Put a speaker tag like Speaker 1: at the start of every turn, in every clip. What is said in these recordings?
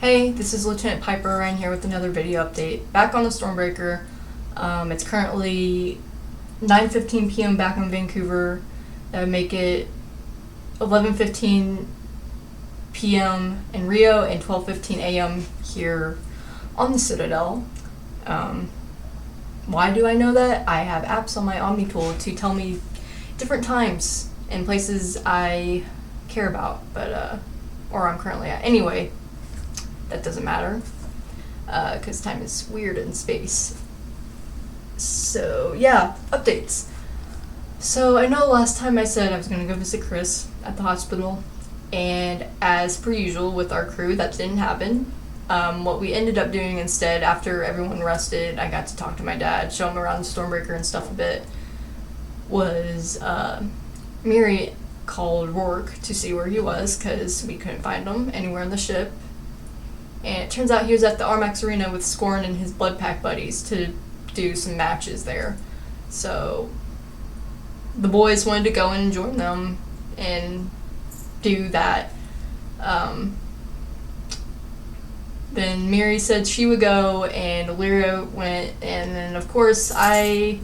Speaker 1: Hey, this is Lieutenant Piper Orion here with another video update. Back on the Stormbreaker. It's currently 9:15 p.m. back in Vancouver. That would make it 11:15 p.m. in Rio and 12:15 a.m. here on the Citadel. Why do I know that? I have apps on my Omni tool to tell me different times and places I care about, or I'm currently at. Anyway, that doesn't matter, because time is weird in space. So, yeah, updates. So, I know last time I said I was going to go visit Chris at the hospital, and as per usual with our crew, that didn't happen. What we ended up doing instead, after everyone rested, I got to talk to my dad, show him around the Stormbreaker and stuff a bit, was Miri called Rourke to see where he was, because we couldn't find him anywhere in the ship. And it turns out he was at the Armax Arena with Scorn and his Blood Pack buddies to do some matches there. So the boys wanted to go and join them and do that. Then Miri said she would go, and Illyria went, and then of course I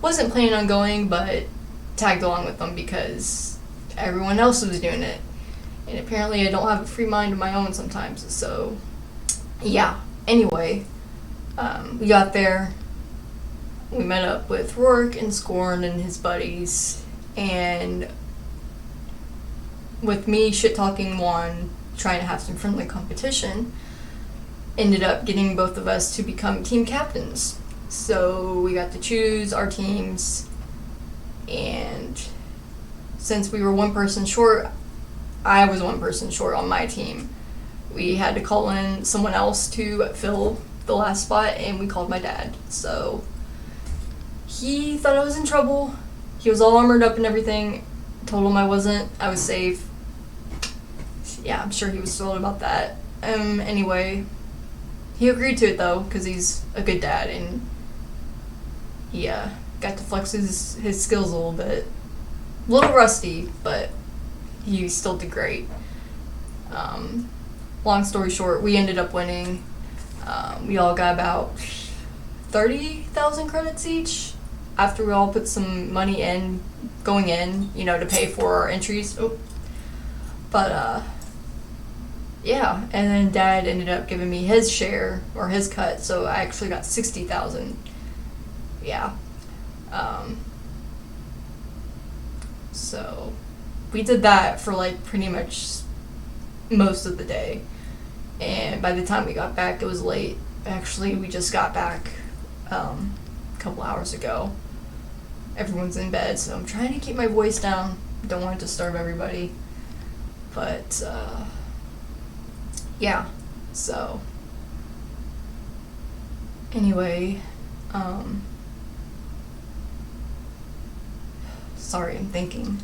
Speaker 1: wasn't planning on going, but tagged along with them because everyone else was doing it. And apparently I don't have a free mind of my own sometimes, so yeah. Anyway, we got there, we met up with Rourke and Scorn and his buddies, and with me shit-talking Juan, trying to have some friendly competition, ended up getting both of us to become team captains. So we got to choose our teams, and since we were one person short, I was one person short on my team. We had to call in someone else to fill the last spot, and we called my dad. So he thought I was in trouble. He was all armored up and everything. Told him I wasn't. I was safe. Yeah, I'm sure he was thrilled about that. Anyway, he agreed to it though, because he's a good dad, and he got to flex his skills a little bit. A little rusty, but he still did great. Long story short, we ended up winning. We all got about 30,000 credits each after we all put some money in, going in, to pay for our entries. Yeah, and then Dad ended up giving me his share, or his cut, so I actually got 60,000. Yeah. So we did that for pretty much most of the day, and by the time we got back it was late. Actually, we just got back a couple hours ago. Everyone's in bed, so I'm trying to keep my voice down. Don't want to disturb everybody, but yeah. So anyway, sorry, I'm thinking.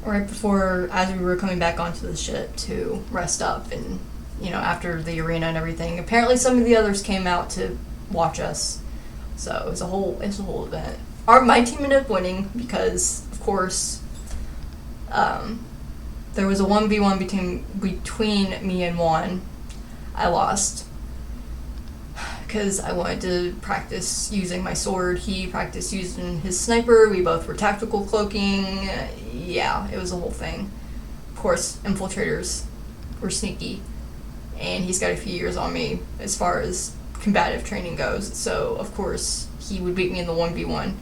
Speaker 1: Right before, as we were coming back onto the ship to rest up, and after the arena and everything, apparently some of the others came out to watch us. So it was a whole event. My team ended up winning because, of course, there was a 1v1 between me and Juan. I lost because I wanted to practice using my sword. He practiced using his sniper. We both were tactical cloaking. Yeah, it was a whole thing. Of course, infiltrators were sneaky, and he's got a few years on me as far as combative training goes, so of course he would beat me in the 1v1.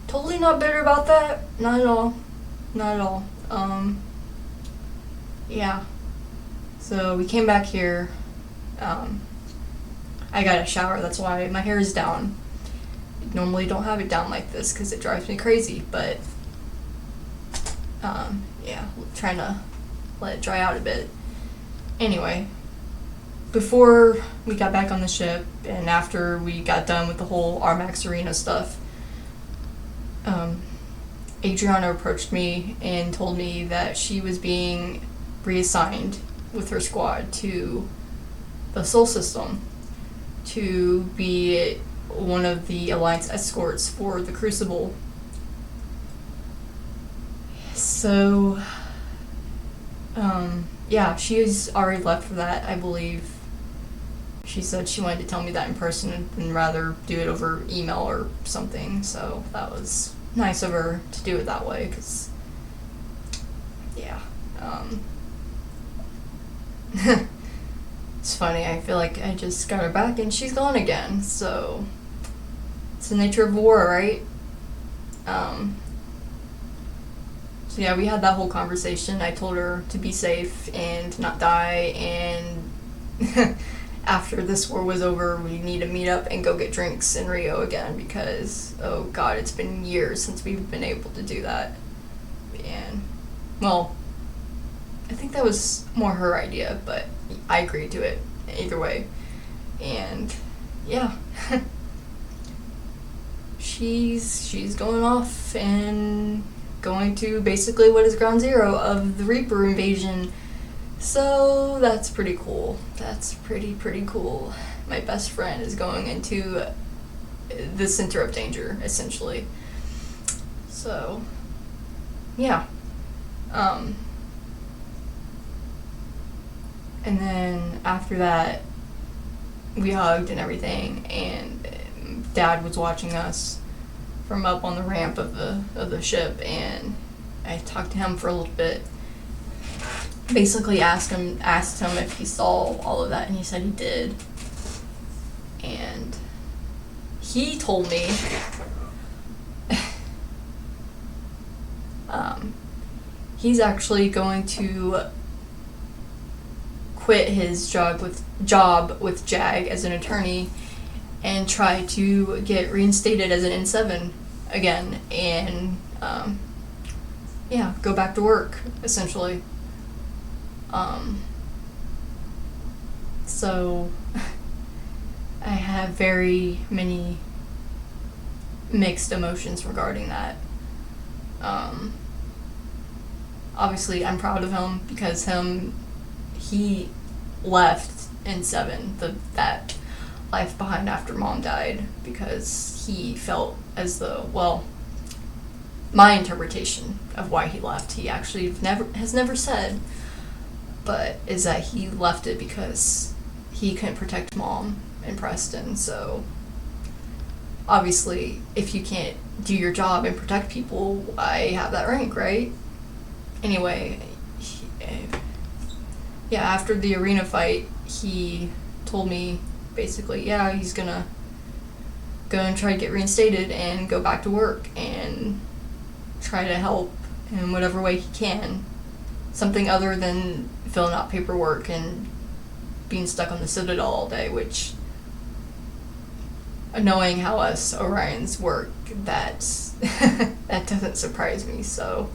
Speaker 1: Totally not bitter about that. Not at all. Yeah. So we came back here. I got a shower, that's why my hair is down. I normally don't have it down like this because it drives me crazy, but yeah, trying to let it dry out a bit. Anyway, before we got back on the ship, and after we got done with the whole Armax Arena stuff, Adriana approached me and told me that she was being reassigned with her squad to the Sol system to be one of the Alliance escorts for the Crucible. So, yeah, she's already left for that, I believe. She said she wanted to tell me that in person and rather do it over email or something, so that was nice of her to do it that way, because, yeah. It's funny, I feel like I just got her back and she's gone again, so it's the nature of war, right? So yeah, we had that whole conversation. I told her to be safe and not die, and after this war was over, we need to meet up and go get drinks in Rio again, because, oh god, it's been years since we've been able to do that. And, well, I think that was more her idea, but I agreed to it either way. And, yeah. She's going off and going to basically what is ground zero of the Reaper invasion. So that's pretty cool. That's pretty cool. My best friend is going into the center of danger, essentially. So, yeah. And then after that, we hugged and everything, and Dad was watching us from up on the ramp of the ship, and I talked to him for a little bit. Basically asked him if he saw all of that, and he said he did. And he told me he's actually going to quit his job with JAG as an attorney and try to get reinstated as an N7 again, and yeah, go back to work, essentially. So I have very many mixed emotions regarding that. Obviously I'm proud of him, because he left N7, that life behind after Mom died, because he felt as though, well, my interpretation of why he left, he actually has never said, but is that he left it because he couldn't protect Mom in Preston. So obviously if you can't do your job and protect people, I have that rank, right? Anyway, yeah, after the arena fight, he told me basically, yeah, he's gonna go and try to get reinstated and go back to work and try to help in whatever way he can. Something other than filling out paperwork and being stuck on the Citadel all day, which, knowing how us Orions work, that doesn't surprise me. So,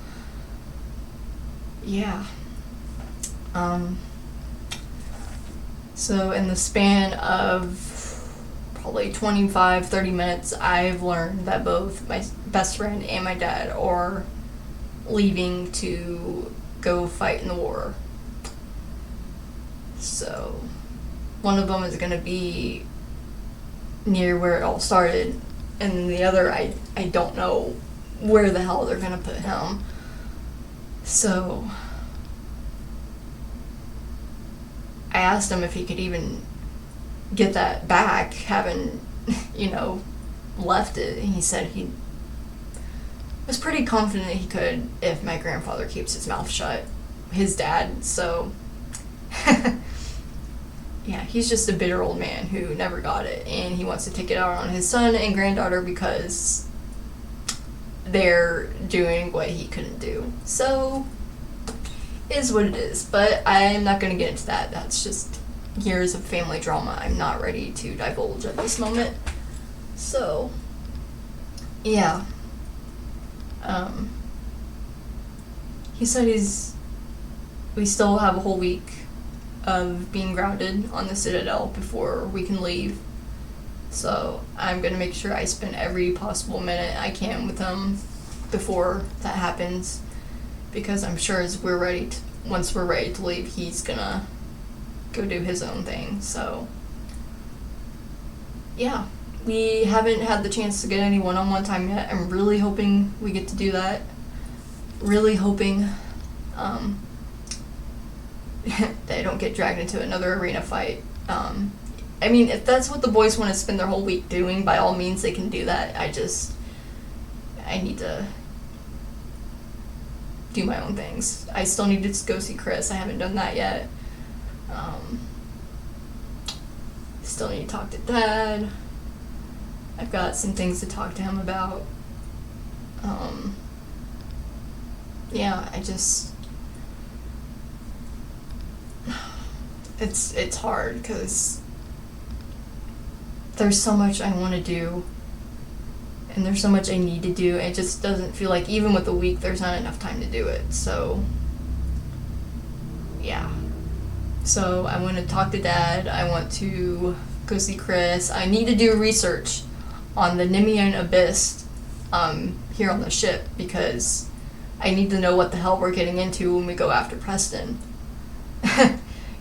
Speaker 1: yeah. So in the span of probably 25-30 minutes, I've learned that both my best friend and my dad are leaving to go fight in the war. So one of them is going to be near where it all started, and the other, I don't know where the hell they're going to put him. So I asked him if he could even get that back, having, left it. And he said he was pretty confident he could if my grandfather keeps his mouth shut. His dad, so yeah, he's just a bitter old man who never got it, and he wants to take it out on his son and granddaughter because they're doing what he couldn't do. So, is what it is. But I'm not going to get into that. That's just years of family drama I'm not ready to divulge at this moment. So, yeah. He said we still have a whole week of being grounded on the Citadel before we can leave. So I'm going to make sure I spend every possible minute I can with him before that happens, because I'm sure once we're ready to leave, he's going to go do his own thing. So, yeah. We haven't had the chance to get any one-on-one time yet. I'm really hoping we get to do that. really hoping they don't get dragged into another arena fight. I mean, if that's what the boys want to spend their whole week doing, by all means they can do that. I need to do my own things. I still need to go see Chris. I haven't done that yet. Still need to talk to Dad. I've got some things to talk to him about. Yeah, it's hard because there's so much I want to do and there's so much I need to do. It just doesn't feel like, even with a week, there's not enough time to do it. So yeah, so I want to talk to Dad. I want to go see Chris. I need to do research on the Nemean Abyss here on the ship, because I need to know what the hell we're getting into when we go after Preston.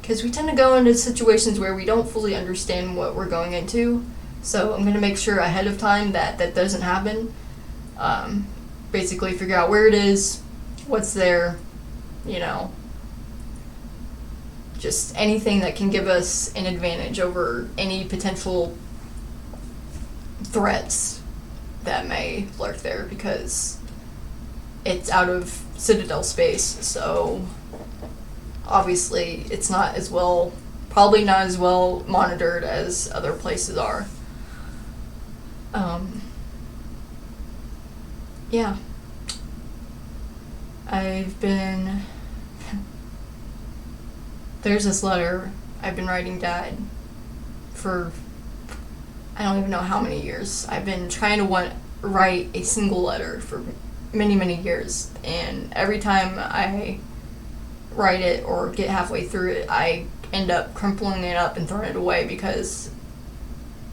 Speaker 1: Because we tend to go into situations where we don't fully understand what we're going into. So I'm going to make sure ahead of time that that doesn't happen. Basically figure out where it is, what's there, just anything that can give us an advantage over any potential threats that may lurk there, because it's out of Citadel space, so obviously it's not as well, probably not as well monitored as other places are. Yeah. There's this letter I've been writing Dad for, I don't even know how many years. I've been trying to write a single letter for many, many years, and every time I write it or get halfway through it, I end up crumpling it up and throwing it away because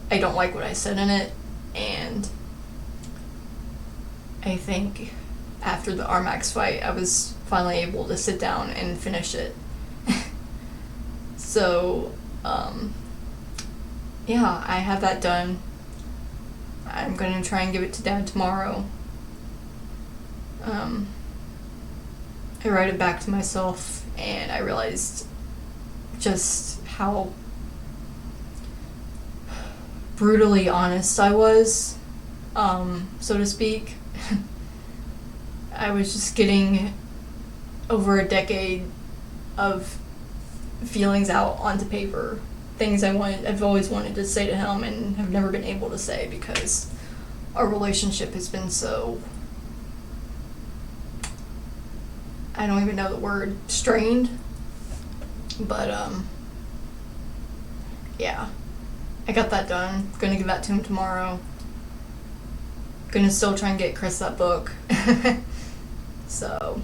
Speaker 1: I don't like what I said in it. And I think after the Armax fight, I was finally able to sit down and finish it. So, yeah, I have that done. I'm going to try and give it to Dad tomorrow. I write it back to myself, and I realized just how brutally honest I was, so to speak. I was just getting over a decade of feelings out onto paper, things I've always wanted to say to him and have never been able to say because our relationship has been so, I don't even know the word, strained. But yeah, I got that done. Gonna give that to him tomorrow. Gonna still try and get Chris that book. So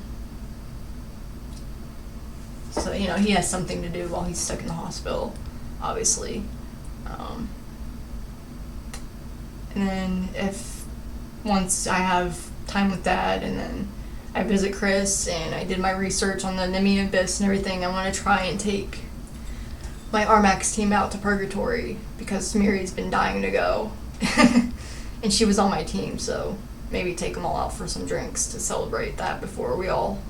Speaker 1: he has something to do while he's stuck in the hospital, obviously. And then once I have time with Dad, and then I visit Chris, and I did my research on the Nemean Abyss and everything, I want to try and take my Armax team out to Purgatory, because Miri's been dying to go. And she was on my team, so maybe take them all out for some drinks to celebrate that before we all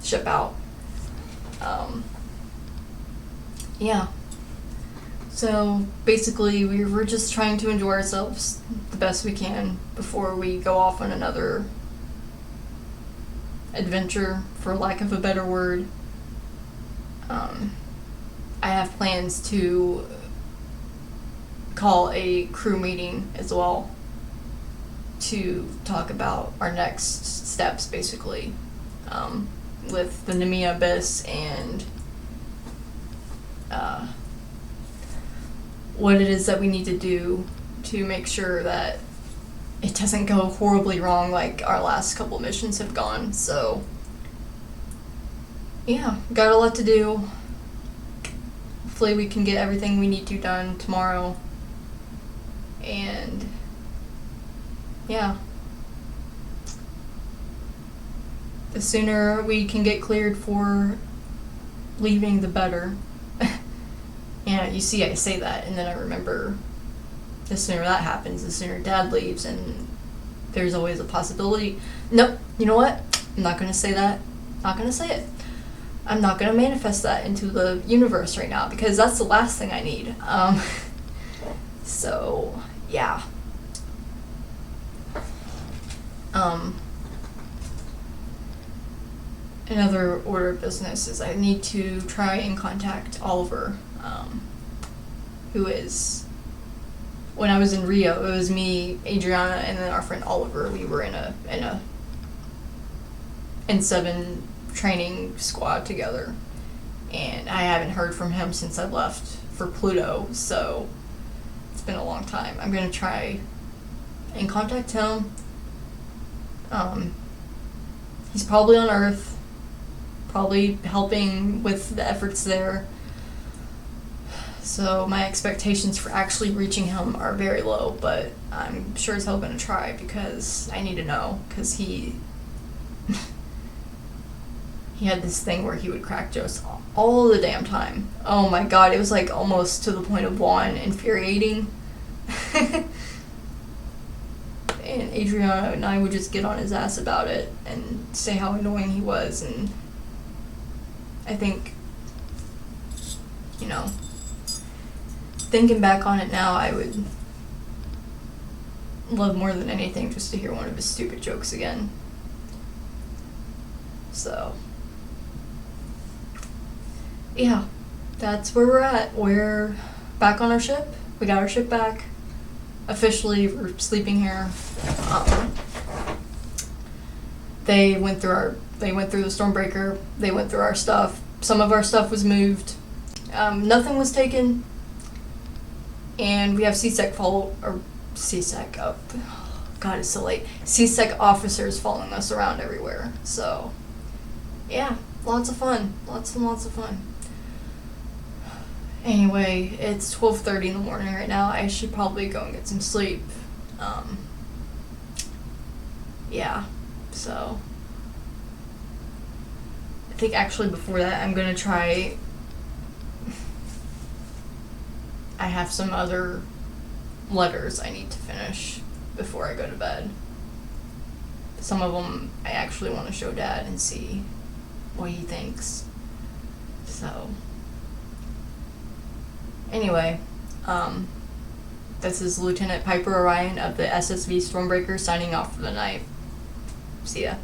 Speaker 1: ship out. Yeah. So basically we're just trying to enjoy ourselves the best we can before we go off on another adventure, for lack of a better word. I have plans to call a crew meeting as well to talk about our next steps, basically, with the Nemean Abyss, and what it is that we need to do to make sure that it doesn't go horribly wrong like our last couple missions have gone. So yeah, got a lot to do. Hopefully we can get everything we need to done tomorrow. And yeah, the sooner we can get cleared for leaving, the better. And you see, I say that, and then I remember the sooner that happens, the sooner Dad leaves, and there's always a possibility. Nope, you know what? I'm not gonna say that. Not gonna say it. I'm not gonna manifest that into the universe right now because that's the last thing I need. So yeah. Another order of business is I need to try and contact Oliver, who is, when I was in Rio, it was me, Adriana, and then our friend Oliver. We were in a N7 training squad together, and I haven't heard from him since I left for Pluto, so it's been a long time. I'm gonna try and contact him. He's probably on Earth, probably helping with the efforts there. So my expectations for actually reaching him are very low, but I'm sure as hell gonna try because I need to know, because he had this thing where he would crack jokes all the damn time. Oh my god, it was like almost to the point of Juan infuriating. And Adriana and I would just get on his ass about it and say how annoying he was, and I think, you know, thinking back on it now, I would love more than anything just to hear one of his stupid jokes again. So, yeah, that's where we're at. We're back on our ship. We got our ship back. Officially, we're sleeping here. They went through the Stormbreaker. They went through our stuff. Some of our stuff was moved. Nothing was taken. And we have C-Sec C-Sec up. God, it's so late. C-Sec officers following us around everywhere. So, yeah, lots of fun. Lots of fun. Anyway, it's 12:30 in the morning right now. I should probably go and get some sleep. Yeah, so I think actually before that I'm gonna try. I have some other letters I need to finish before I go to bed. Some of them I actually want to show Dad and see what he thinks. So, anyway, this is Lieutenant Piper Orion of the SSV Stormbreaker signing off for the night. See ya.